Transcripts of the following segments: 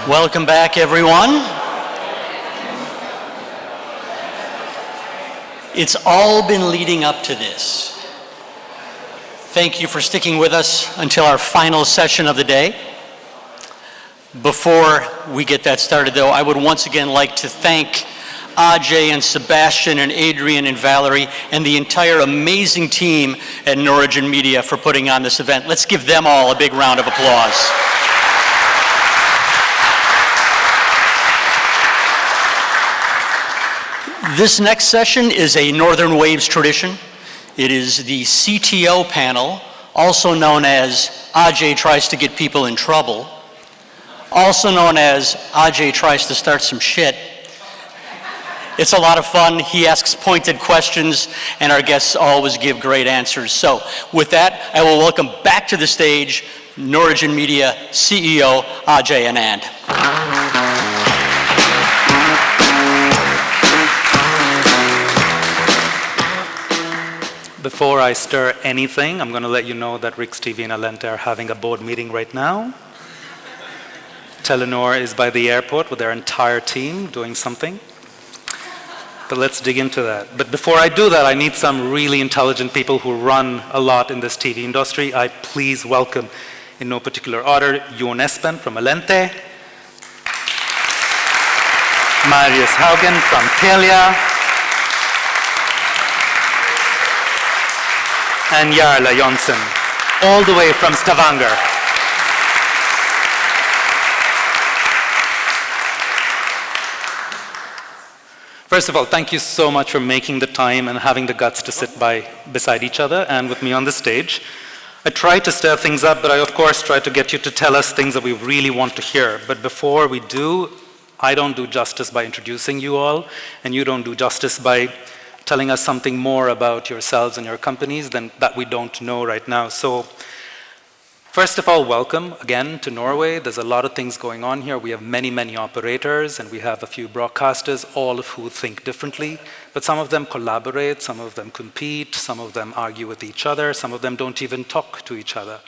Welcome back, everyone. It's all been leading up to this. Thank you for sticking with us until our final session of the day. Before we get that started, though, I would once again like to thank Ajey and Sebastian and Adrian and Valerie and the entire amazing team at Norigin Media for putting on this event. Let's give them all a big round of applause. This next session is a Northern Waves tradition. It is the CTO panel, also known as Ajey tries to get people in trouble, also known as Ajey tries to start some shit. It's a lot of fun. He asks pointed questions, and our guests always give great answers. So with that, I will welcome back to the stage Norigin Media CEO Ajey Anand. Before I stir anything, I'm going to let you know that Riks TV and Allente are having a board meeting right now. Telenor is by the airport with their entire team doing something. But let's dig into that. But before I do that, I need some really intelligent people who run a lot in this TV industry. I please welcome, in no particular order, Espen from Allente, Marius Haugen from Telia, and Jarle Johnsen, all the way from Stavanger. First of all, thank you so much for making the time and having the guts to sit beside each other and with me on the stage. I tried to stir things up, but I of course tried to get you to tell us things that we really want to hear. But before we do, I don't do justice by introducing you all, and you don't do justice by telling us something more about yourselves and your companies than that we don't know right now. So first of all, welcome again to Norway. There's a lot of things going on here. We have many, many operators, and we have a few broadcasters, all of who think differently. But some of them collaborate, some of them compete, some of them argue with each other, some of them don't even talk to each other.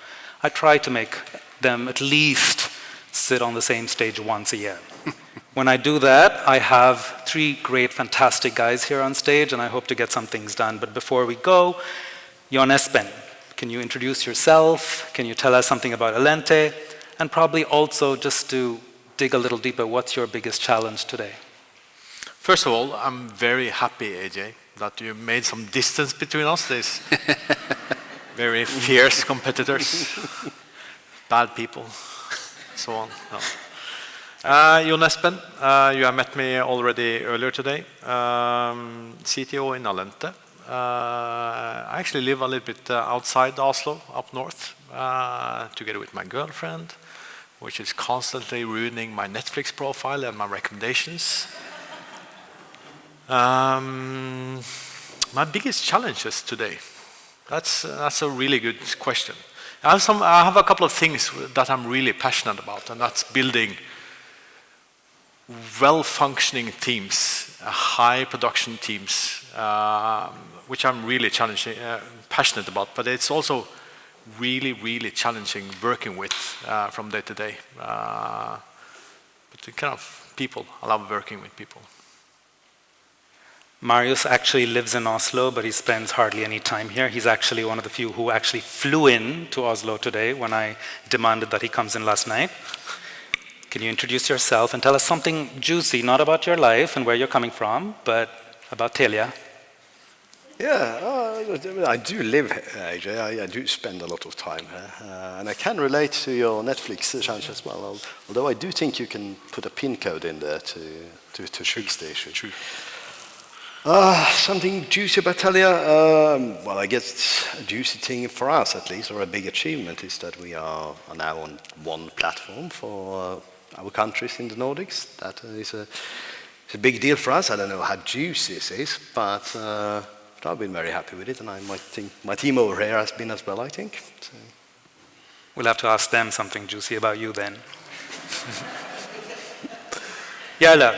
I try to make them at least sit on the same stage once a year. When I do that, I have three great, fantastic guys here on stage, and I hope to get some things done. But before we go, Espen, can you introduce yourself? Can you tell us something about Allente? And probably also, just to dig a little deeper, what's your biggest challenge today? First of all, I'm very happy, Ajey, that you made some distance between us. These very fierce competitors, bad people, so on. No. Espen, you have met me already earlier today. CTO in Allente. I actually live a little bit outside Oslo, up north, together with my girlfriend, which is constantly ruining my Netflix profile and my recommendations. My biggest challenges today. That's a really good question. I have a couple of things that I'm really passionate about, and that's building well-functioning teams, high production teams, which I'm really passionate about, but it's also really, really challenging working with from day to day. But the kind of people, I love working with people. Marius actually lives in Oslo, but he spends hardly any time here. He's actually one of the few who actually flew in to Oslo today when I demanded that he comes in last night. Can you introduce yourself and tell us something juicy, not about your life and where you're coming from, but about Telia? Yeah, I do live here, Ajey. I do spend a lot of time here. And I can relate to your Netflix challenge as well, although I do think you can put a PIN code in there to fix the issue. True. Something juicy about Telia? Well, I guess a juicy thing for us, at least, or a big achievement, is that we are now on one platform for our countries in the Nordics. That is a big deal for us. I don't know how juicy this is, but I've been very happy with it, and I might think my team over here has been as well, I think. So. We'll have to ask them something juicy about you then. Jarle,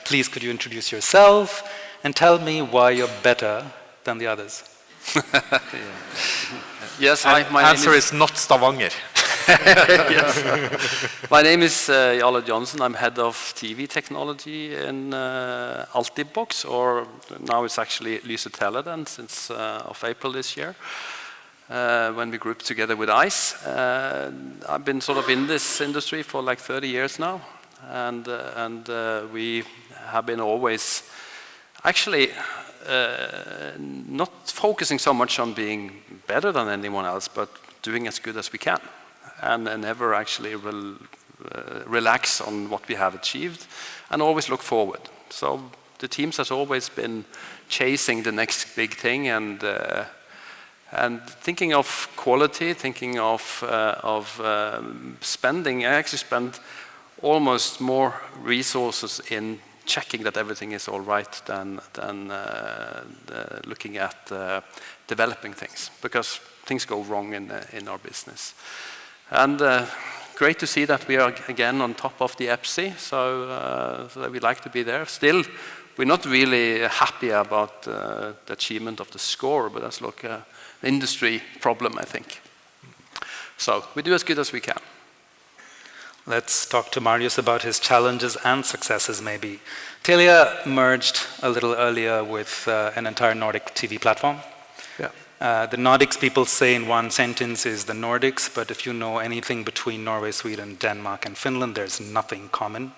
please could you introduce yourself and tell me why you're better than the others? Yes, my answer is not Stavanger. Yes. My name is Jarle Johnsen. I'm head of TV technology in Altibox, or now it's actually Telia then, since of April this year, when we grouped together with Ice. I've been sort of in this industry for like 30 years now, and we have been always actually not focusing so much on being better than anyone else, but doing as good as we can, and never actually relax on what we have achieved, and always look forward. So the teams has always been chasing the next big thing, and thinking of quality, thinking of spending. I actually spend almost more resources in checking that everything is all right than looking at developing things, because things go wrong in our business. And great to see that we are again on top of the EPSI, so we like to be there. Still, we're not really happy about the achievement of the score, but that's like an industry problem, I think. So we do as good as we can. Let's talk to Marius about his challenges and successes, maybe. Telia merged a little earlier with an entire Nordic TV platform. Yeah. The Nordics, people say in one sentence, is the Nordics, but if you know anything between Norway, Sweden, Denmark, and Finland, there's nothing common.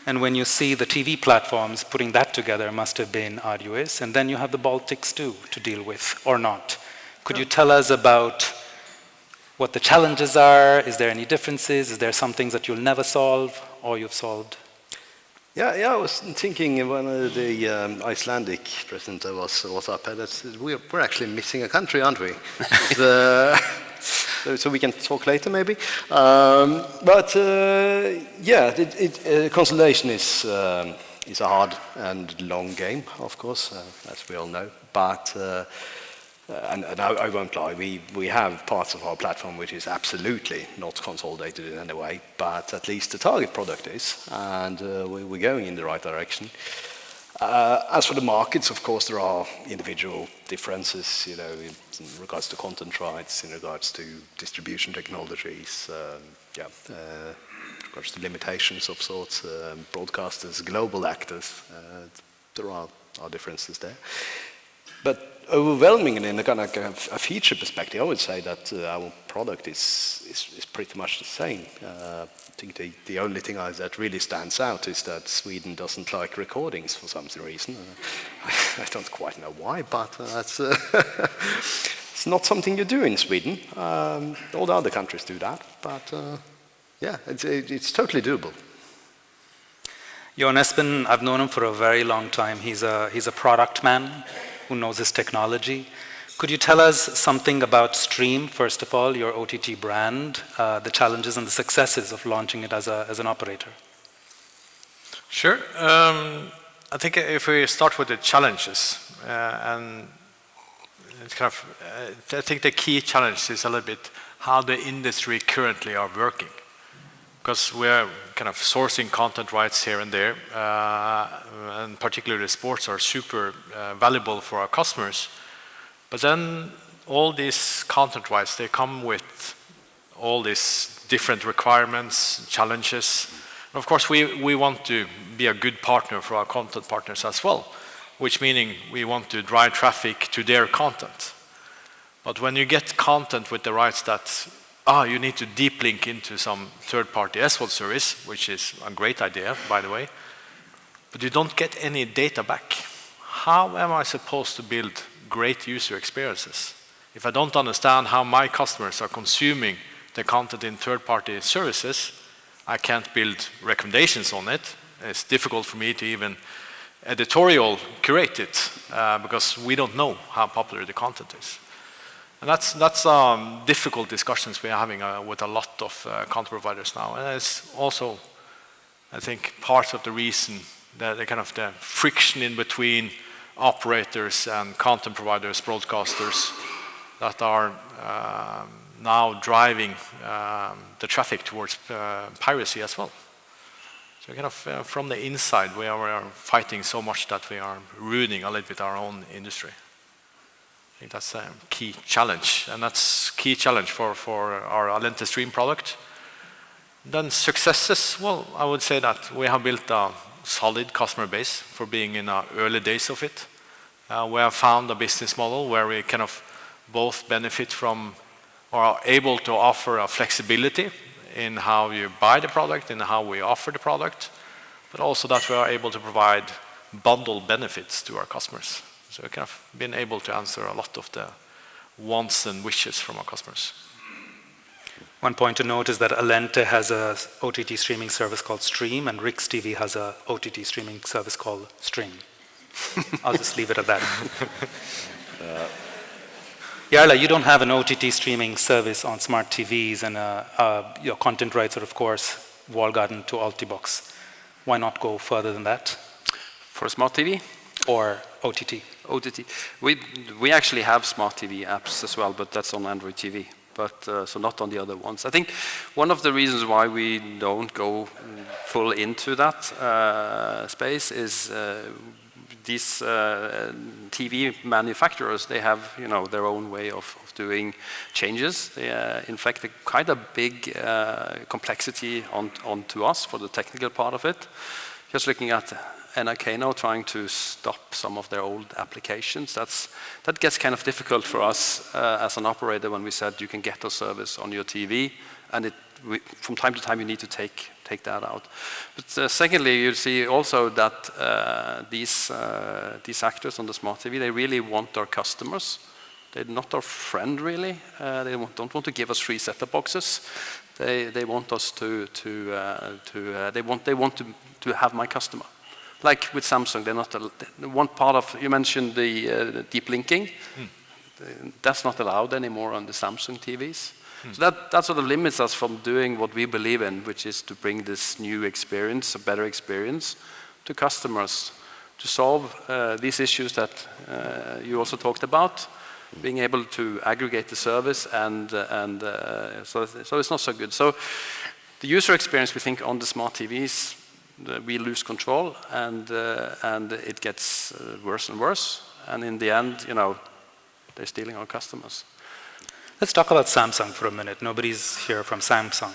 And when you see the TV platforms, putting that together must have been arduous. And then you have the Baltics too to deal with, or not. Could you tell us about what the challenges are? Is there any differences? Is there some things that you'll never solve, or you've solved? Yeah, I was thinking when the Icelandic president was up, that we're actually missing a country, aren't we? So we can talk later, maybe. Consolidation is a hard and long game, of course, as we all know. But and I won't lie, we have parts of our platform which is absolutely not consolidated in any way, but at least the target product is, and we're going in the right direction. As for the markets, of course, there are individual differences, in regards to content rights, in regards to distribution technologies, in regards to limitations of sorts, broadcasters, global actors. There are differences there. But overwhelmingly, in a kind of a feature perspective, I would say that our product is pretty much the same. I think the only thing that really stands out is that Sweden doesn't like recordings for some reason. I don't quite know why, but that's it's not something you do in Sweden. All the other countries do that, but it's totally doable. Espen, I've known him for a very long time. He's a product man who knows his technology. Could you tell us something about Stream, first of all, your OTT brand, the challenges and the successes of launching it as an operator? Sure. I think if we start with the challenges, and it's kind of, I think the key challenge is a little bit how the industry currently are working. Because we're kind of sourcing content rights here and there, and particularly sports are super valuable for our customers. But then all these content rights, they come with all these different requirements, challenges. And of course, we want to be a good partner for our content partners as well, which meaning we want to drive traffic to their content. But when you get content with the rights that you need to deep link into some third-party SVOD service, which is a great idea, by the way, but you don't get any data back. How am I supposed to build great user experiences if I don't understand how my customers are consuming the content in third-party services? I can't build recommendations on it. It's difficult for me to even editorial curate it because we don't know how popular the content is. And that's difficult discussions we are having with a lot of content providers now. And it's also, I think, part of the reason that the kind of the friction in between operators and content providers, broadcasters, that are now driving the traffic towards piracy as well. So kind of from the inside, we are fighting so much that we are ruining a little bit our own industry. think that's a key challenge, and that's key challenge for our Allente Stream product. Then successes, well, I would say that we have built a solid customer base for being in the early days of it. We have found a business model where we kind of both benefit from or are able to offer a flexibility in how you buy the product and how we offer the product, but also that we are able to provide bundle benefits to our customers. So we've kind of been able to answer a lot of the wants and wishes from our customers. One point to note is that Allente has a OTT streaming service called Stream, and Riks TV has a OTT streaming service called Stream. I'll just leave it at that. Jarle, you don't have an OTT streaming service on smart TVs, and your content rights are, of course, walled garden to Altibox. Why not go further than that? For smart TV? Or OTT? OTT. We actually have smart TV apps as well, but that's on Android TV. But so not on the other ones. I think one of the reasons why we don't go full into that space is these TV manufacturers, they have their own way of doing changes. They inflict a kind of big complexity onto us for the technical part of it. Just looking at NRK now trying to stop some of their old applications, that gets kind of difficult for us as an operator when we said you can get a service on your TV, and from time to time you need to take that out. But secondly, you see also that these actors on the smart TV, they really want our customers. They're not our friend really. They don't want to give us free set-top boxes. They want us to have my customer. Like with Samsung, they're not one part of. You mentioned the deep linking. That's not allowed anymore on the Samsung TVs. So that sort of limits us from doing what we believe in, which is to bring this new experience, a better experience, to customers, to solve these issues that you also talked about, being able to aggregate the service, and so it's not so good. So the user experience, we think, on the smart TVs, we lose control, and it gets worse and worse. And in the end, they're stealing our customers. Let's talk about Samsung for a minute. Nobody's here from Samsung.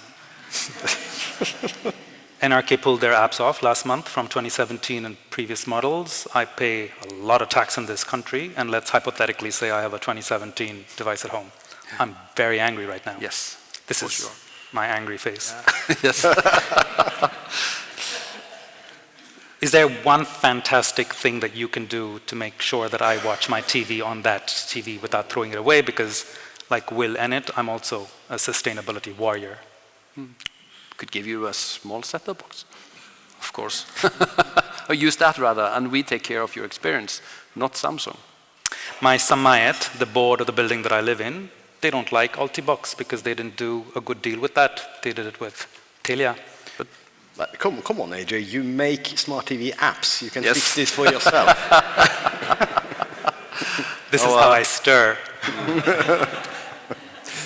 NRK pulled their apps off last month from 2017 and previous models. I pay a lot of tax in this country, and let's hypothetically say I have a 2017 device at home. I'm very angry right now. Yes. This is my angry face. Yeah. Yes. Is there one fantastic thing that you can do to make sure that I watch my TV on that TV without throwing it away? Because like Will Ennett, I'm also a sustainability warrior. Could give you a small set-top box, of course. Or use that rather, and we take care of your experience, not Samsung. My Samayet, the board of the building that I live in, they don't like Altibox because they didn't do a good deal with that. They did it with Telia. But come on, Ajey, you make smart TV apps. You can fix this for yourself. This is how I stir.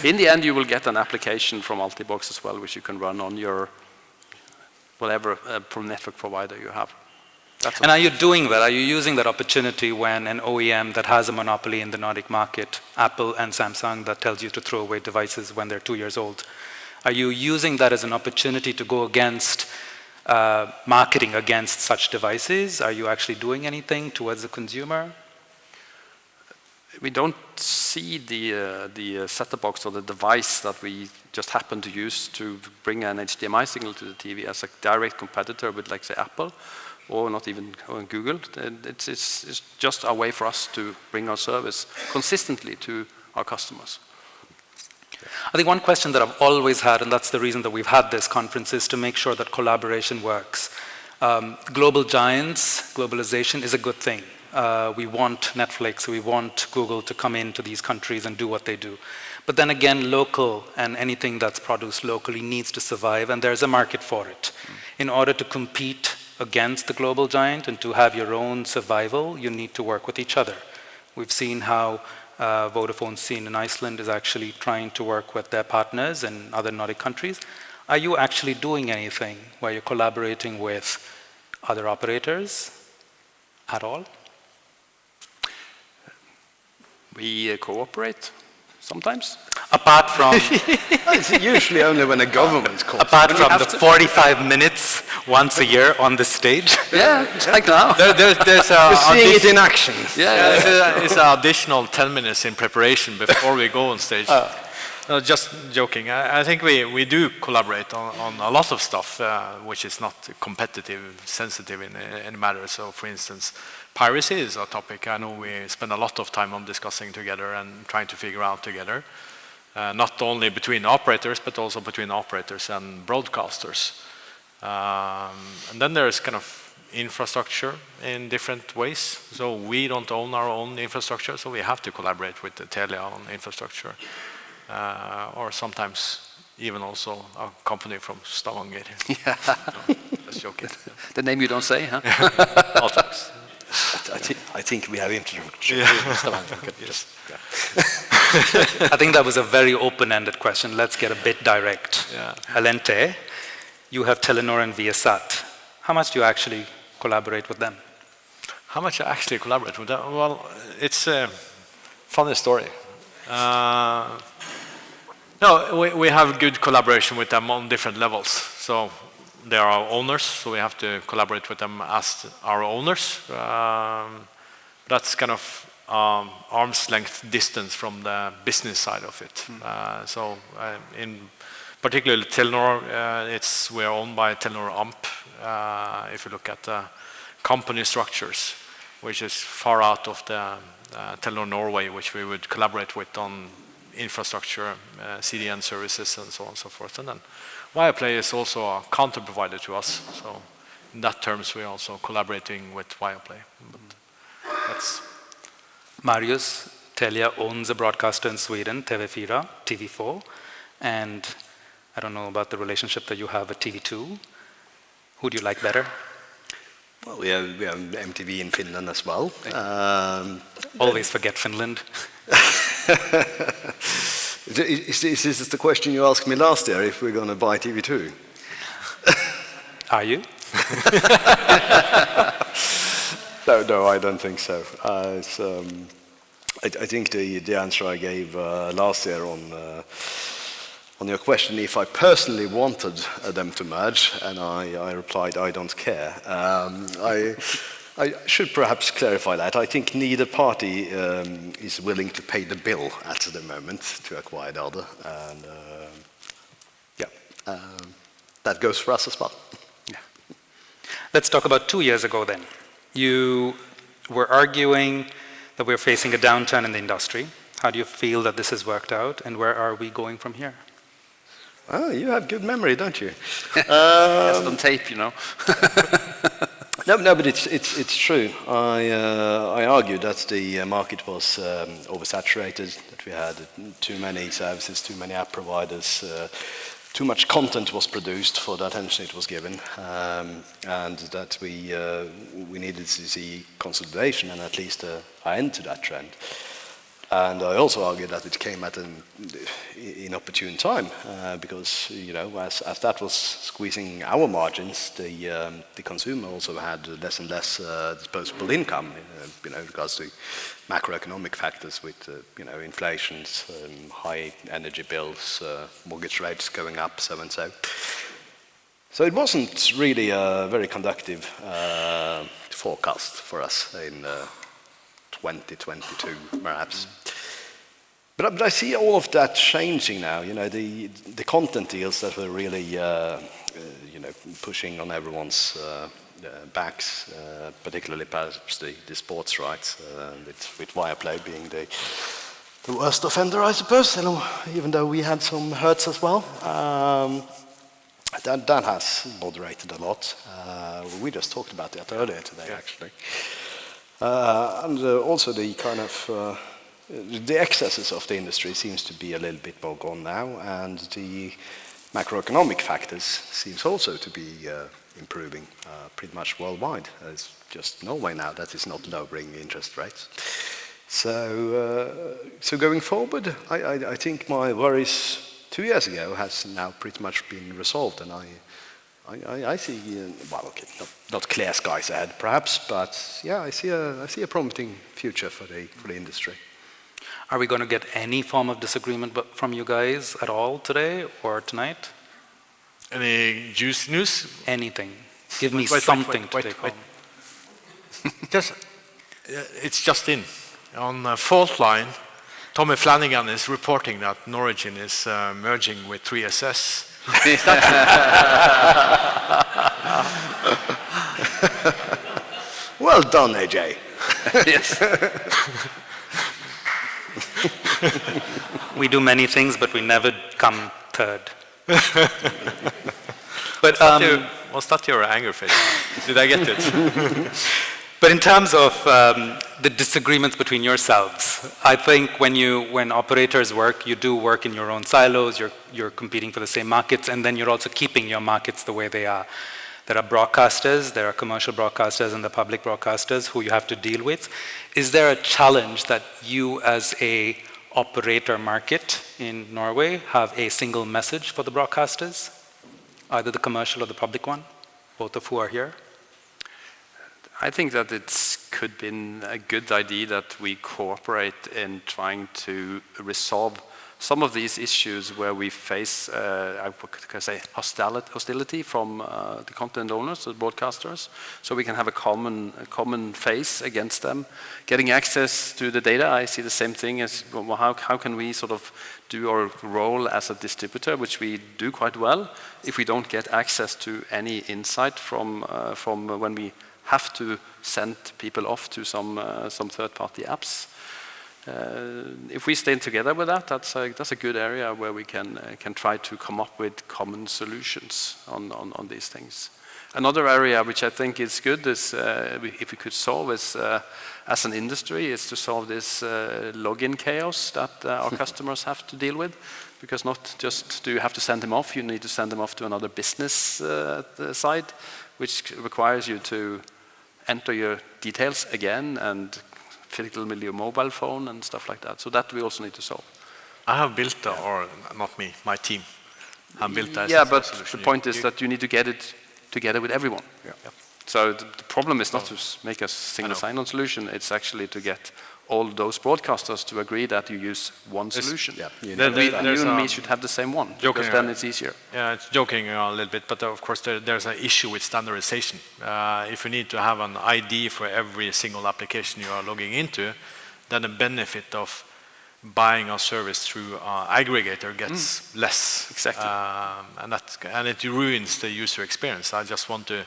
In the end, you will get an application from Altibox as well, which you can run on your whatever network provider you have. And are you doing that? Are you using that opportunity when an OEM that has a monopoly in the Nordic market, Apple and Samsung, that tells you to throw away devices when they're 2 years old? Are you using that as an opportunity to go against marketing against such devices? Are you actually doing anything towards the consumer? We don't see the set-top box or the device that we just happen to use to bring an HDMI signal to the TV as a direct competitor with, like, say, Apple, or not even Google. It's just a way for us to bring our service consistently to our customers. I think one question that I've always had, and that's the reason that we've had this conference, is to make sure that collaboration works. Global giants, globalization is a good thing. We want Netflix, we want Google to come into these countries and do what they do. But then again, local and anything that's produced locally needs to survive, and there's a market for it. In order to compete against the global giant and to have your own survival, you need to work with each other. We've seen how Vodafone scene in Iceland is actually trying to work with their partners in other Nordic countries. Are you actually doing anything where you're collaborating with other operators at all? We cooperate sometimes. Apart from It's usually only when a government calls. apart from the 45 minutes once a year on the stage. Yeah, like now. There's We're seeing it in action. Yeah. it's an additional 10 minutes in preparation before we go on stage. No, just joking. I think we do collaborate on a lot of stuff which is not competitive, sensitive in any matter. So, for instance, piracy is a topic I know we spend a lot of time on discussing together and trying to figure out together. Not only between operators, but also between operators and broadcasters. And then there's kind of infrastructure in different ways. So we don't own our own infrastructure, so we have to collaborate with the Telia on infrastructure. Or sometimes even also a company from Stavanger. Yeah. Just joking. The name you don't say, huh? Altibox. I think we have infrastructure. Yes. I think that was a very open-ended question. Let's get a bit direct. Yeah. Allente, you have Telenor and Viasat. How much do you actually collaborate with them? How much I actually collaborate with them? Well, it's a funny story. No, we have good collaboration with them on different levels. So they are our owners, so we have to collaborate with them as our owners. That's kind of arm's length distance from the business side of it. So in particularly Telenor, we are owned by Telenor Amp. If you look at the company structures, which is far out of the Telenor Norway, which we would collaborate with on infrastructure, CDN services, and so on and so forth. And then Viaplay is also a counter provider to us. So in that terms, we're also collaborating with Viaplay. But that's Marius, Telia owns a broadcaster in Sweden, TV4, and I don't know about the relationship that you have with TV2. Who do you like better? Well, we have MTV in Finland as well. Always forget Finland. Is this the question you asked me last year, if we're going to buy TV2? Are you? No, I don't think so. I think the answer I gave last year on your question, if I personally wanted them to merge, and I replied, I don't care. I should perhaps clarify that. I think neither party is willing to pay the bill at the moment to acquire the other. And that goes for us as well. Yeah. Let's talk about 2 years ago then. You were arguing that we're facing a downturn in the industry. How do you feel that this has worked out, and where are we going from here? Oh, you have good memory, don't you? It's on tape, you know. No, but it's true. I argued that the market was oversaturated, that we had too many services, too many app providers, too much content was produced for the attention it was given, and that we needed to see consolidation and at least an end to that trend. And I also argued that it came at an inopportune time because, you know, as that was squeezing our margins, the consumer also had less and less disposable income, you know, in regards to macroeconomic factors with, you know, inflations, high energy bills, mortgage rates going up, so and so. So it wasn't really a very conducive forecast for us in 2022, perhaps. But I see all of that changing now. You know, the content deals that were really, you know, pushing on everyone's backs, particularly perhaps the sports rights, with Viaplay being the worst offender, I suppose. Even though we had some hurts as well. That has moderated a lot. We just talked about that earlier today, actually. And also the kind of the excesses of the industry seems to be a little bit more gone now, and the macroeconomic factors seems also to be improving pretty much worldwide. It's just Norway now that is not lowering interest rates. So going forward, I think my worries 2 years ago has now pretty much been resolved, and I see, well, okay, not clear skies ahead, perhaps, but yeah, I see a promising future for the industry. Are we going to get any form of disagreement from you guys at all today or tonight? Any juice news? Anything. Give me Wait, something to take home. It's just in. On fault line, Tommy Flanagan is reporting that Norigin is merging with 3SS. Well done, Ajey. Yes. We do many things, but we never come third. But Was that your anger face? Did I get it? But in terms of the disagreements between yourselves, I think when operators work, you do work in your own silos, you're competing for the same markets, and then you're also keeping your markets the way they are. There are broadcasters, there are commercial broadcasters and the public broadcasters who you have to deal with. Is there a challenge that you as a operator market in Norway have a single message for the broadcasters? Either the commercial or the public one, both of who are here? I think that it could be a good idea that we cooperate in trying to resolve some of these issues where we face, I could say, hostility from the content owners, the broadcasters, so we can have a common face against them. Getting access to the data, I see the same thing as well, how can we sort of do our role as a distributor, which we do quite well, if we don't get access to any insight from when we have to send people off to some third-party apps. If we stay together with that, that's a good area where we can try to come up with common solutions on these things. Another area which I think is good is if we could solve is as an industry is to solve this login chaos that our customers have to deal with, because not just do you have to send them off, you need to send them off to another business site, which requires you to enter your details again and fiddle with your mobile phone and stuff like that. So that we also need to solve. I have built, or not me, my team have built that. Yeah, but the point is that you need to get it together with everyone. Yeah. So the problem is not to make a single sign-on solution, it's actually to get all those broadcasters to agree that you use one solution. Yeah, You and me should have the same one, because then it's easier. Yeah, it's joking a little bit, but of course there's an issue with standardization. If you need to have an ID for every single application you are logging into, then the benefit of buying a service through an aggregator gets less. Exactly. And it ruins the user experience. I just want to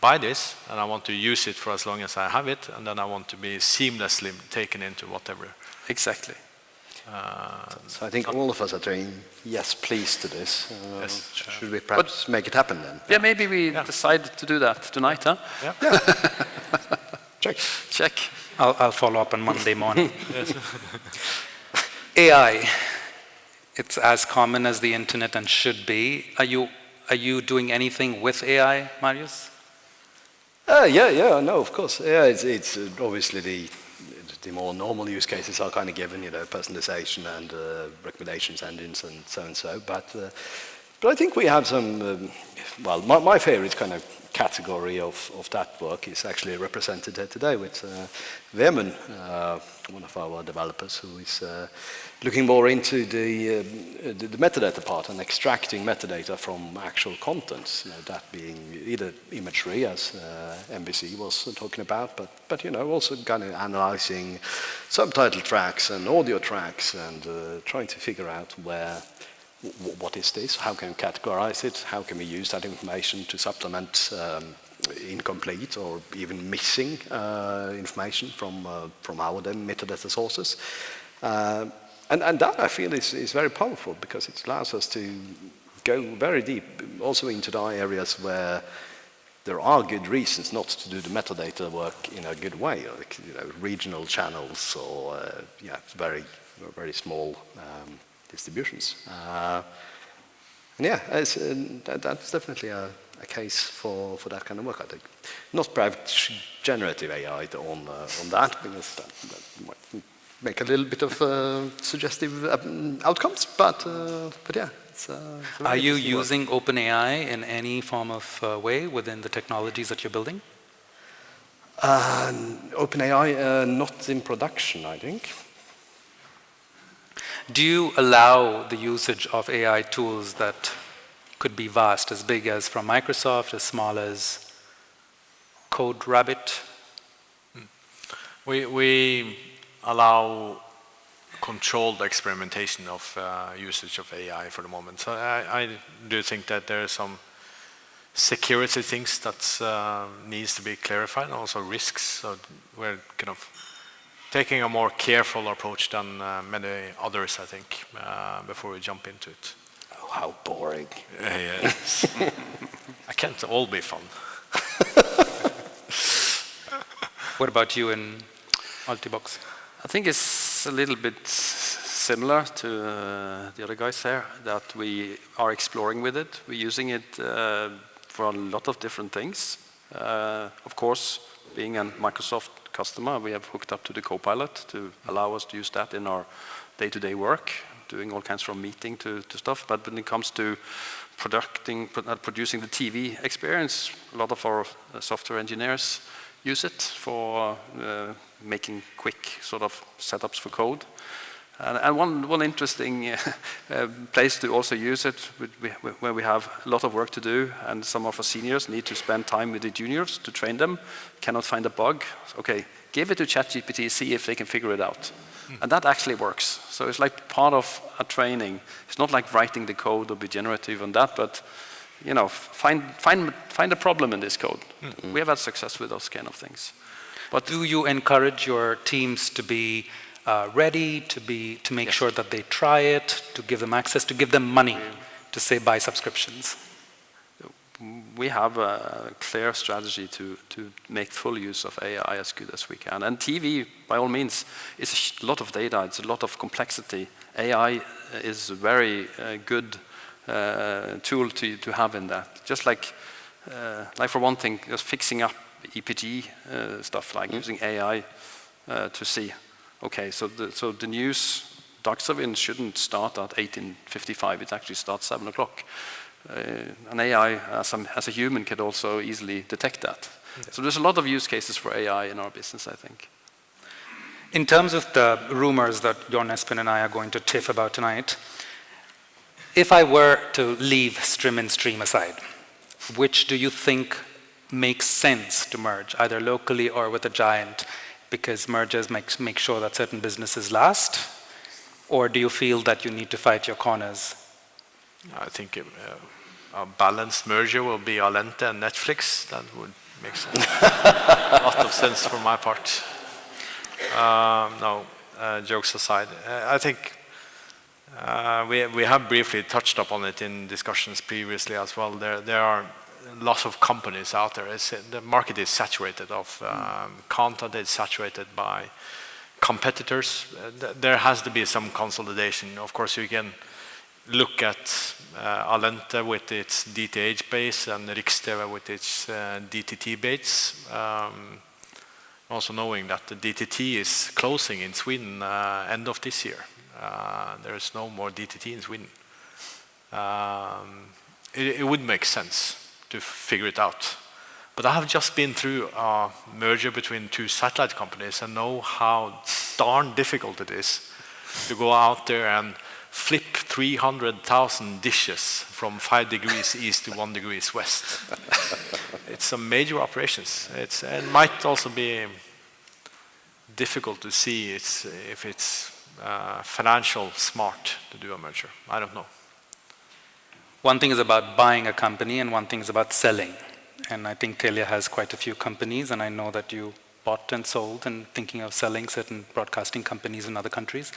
buy this, and I want to use it for as long as I have it, and then I want to be seamlessly taken into whatever. Exactly. So I think all of us are saying yes, please to this. Yes. Should we perhaps make it happen then? Yeah, maybe we decide to do that tonight, huh? Yeah. Check. Check. I'll follow up on Monday morning. AI, it's as common as the internet and should be. Are you doing anything with AI, Marius? No, of course. Yeah, it's obviously the more normal use cases are kind of given, personalization and recommendations engines and so. But I think we have some. My favorite kind of category of that work is actually represented here today with Vemund, one of our developers, who is looking more into the metadata part and extracting metadata from actual contents, that being either imagery, as MBC was talking about, but also kind of analyzing subtitle tracks and audio tracks and trying to figure out what is this, how can we categorize it, how can we use that information to supplement incomplete or even missing information from our metadata sources. And that, I feel, is very powerful, because it allows us to go very deep also into the areas where there are good reasons not to do the metadata work in a good way, like regional channels or very, very small distributions. That's definitely a case for that kind of work, I think. Not perhaps generative AI on that, because that might make a little bit of suggestive outcomes, but yeah. Are you using OpenAI in any form of way within the technologies that you're building? OpenAI, not in production, I think. Do you allow the usage of AI tools that could be vast, as big as from Microsoft, as small as Code Rabbit? We allow controlled experimentation of usage of AI for the moment. So I do think that there are some security things that needs to be clarified, and also risks. So we're kind of taking a more careful approach than many others, I think, before we jump into it. Oh, how boring. Yes. I can't all be fun. What about you in Altibox? I think it's a little bit similar to the other guys there, that we are exploring with it. We're using it for a lot of different things. Of course, being a Microsoft customer, we have hooked up to the Copilot to allow us to use that in our day-to-day work, doing all kinds from meeting to stuff. But when it comes to producing the TV experience, a lot of our software engineers use it for making quick sort of setups for code. And one interesting place to also use it, where we have a lot of work to do, and some of our seniors need to spend time with the juniors to train them, cannot find a bug. Okay, give it to ChatGPT, see if they can figure it out. And that actually works. So it's like part of a training. It's not like writing the code or be generative on that, but you know, find a problem in this code. We have had success with those kind of things. But do you encourage your teams to be ready, to make sure that they try it, to give them access, to give them money, to say buy subscriptions? We have a clear strategy to make full use of AI as good as we can. And TV, by all means, is a lot of data, it's a lot of complexity. AI is a very good tool to have in that. Just like for one thing, just fixing up EPG stuff, like using AI to see, okay, so the news, Dagsrevyen shouldn't start at 18:55, it actually starts 7 o'clock. An AI, as a human, could also easily detect that. So there's a lot of use cases for AI in our business, I think. In terms of the rumors that Jon, Espen, and I are going to tiff about tonight, if I were to leave Strim and Stream aside, which do you think makes sense to merge, either locally or with a giant, because mergers make sure that certain businesses last? Or do you feel that you need to fight your corners? I think a balanced merger will be Allente and Netflix. That would make sense. A lot of sense for my part. No, jokes aside. I think we have briefly touched upon it in discussions previously as well. There are lots of companies out there. The market is saturated of content. It's saturated by competitors. There has to be some consolidation. Of course, you can look at Allente with its DTH base and Riks-TV with its DTT base. Also knowing that the DTT is closing in Sweden end of this year. There is no more DTT in Sweden. It would make sense to figure it out. But I have just been through a merger between two satellite companies and know how darn difficult it is to go out there and flip 300,000 dishes from 5 degrees east to 1 degree west. It's a major operations. It might also be difficult to see if it's financial smart to do a merger. I don't know. One thing is about buying a company and one thing is about selling. And I think Telia has quite a few companies, and I know that you bought and sold and thinking of selling certain broadcasting companies in other countries.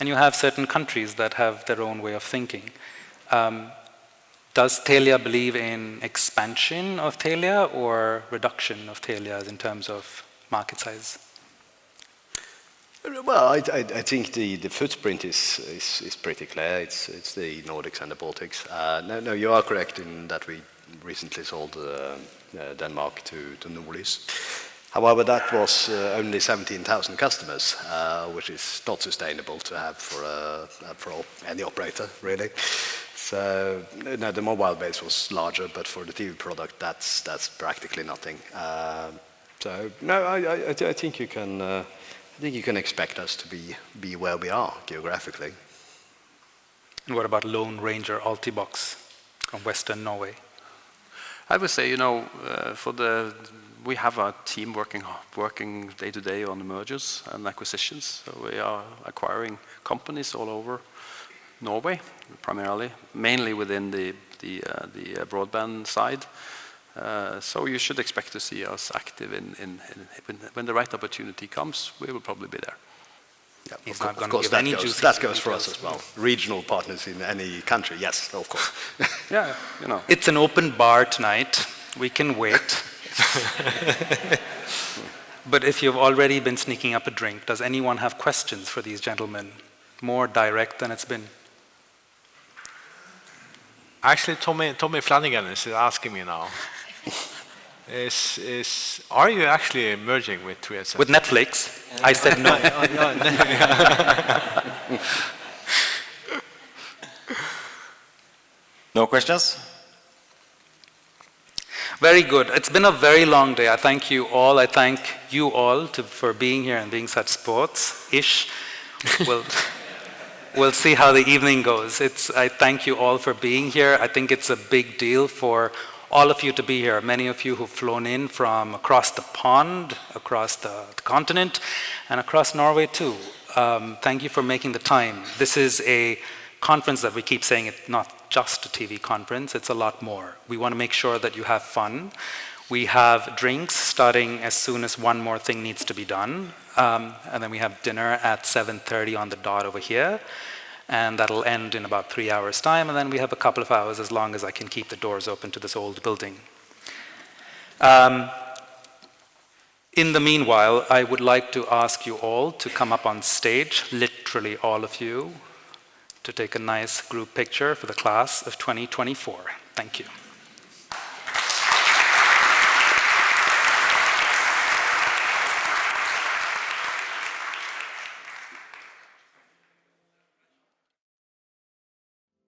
And you have certain countries that have their own way of thinking. Does Telia believe in expansion of Telia or reduction of Telia in terms of market size? Well, I think the footprint is pretty clear. It's the Nordics and the Baltics. No, you are correct in that we recently sold Denmark to Nordic. However, that was only 17,000 customers, which is not sustainable to have for any operator, really. So, no, the mobile base was larger, but for the TV product, that's practically nothing. So, no, I think you can expect us to be where we are geographically. And what about Lone Ranger Altibox from Western Norway? I would say, we have a team working day to day on the mergers and acquisitions. So we are acquiring companies all over Norway, primarily, mainly within the broadband side. So you should expect to see us active when the right opportunity comes. We will probably be there. Yeah, He's of not gonna course, give any juicy that goes for us details. as well. Regional partners in any country, yes, of course. Yeah, It's an open bar tonight. We can wait. But if you've already been sneaking up a drink, does anyone have questions for these gentlemen? More direct than it's been. Actually, Tommy Flanagan is asking me now. Are you actually merging with 387? With Netflix, I said no. No questions? Very good. It's been a very long day. I thank you all. I thank you all for being here and being such sports-ish. We'll see how the evening goes. I thank you all for being here. I think it's a big deal for all of you to be here. Many of you who've flown in from across the pond, across the continent, and across Norway too. Thank you for making the time. This is a conference that we keep saying it's not just a TV conference, it's a lot more. We want to make sure that you have fun. We have drinks starting as soon as one more thing needs to be done. And then we have dinner at 7:30 on the dot over here. And that'll end in about 3 hours' time. And then we have a couple of hours as long as I can keep the doors open to this old building. In the meanwhile, I would like to ask you all to come up on stage, literally all of you, to take a nice group picture for the class of 2024. Thank you.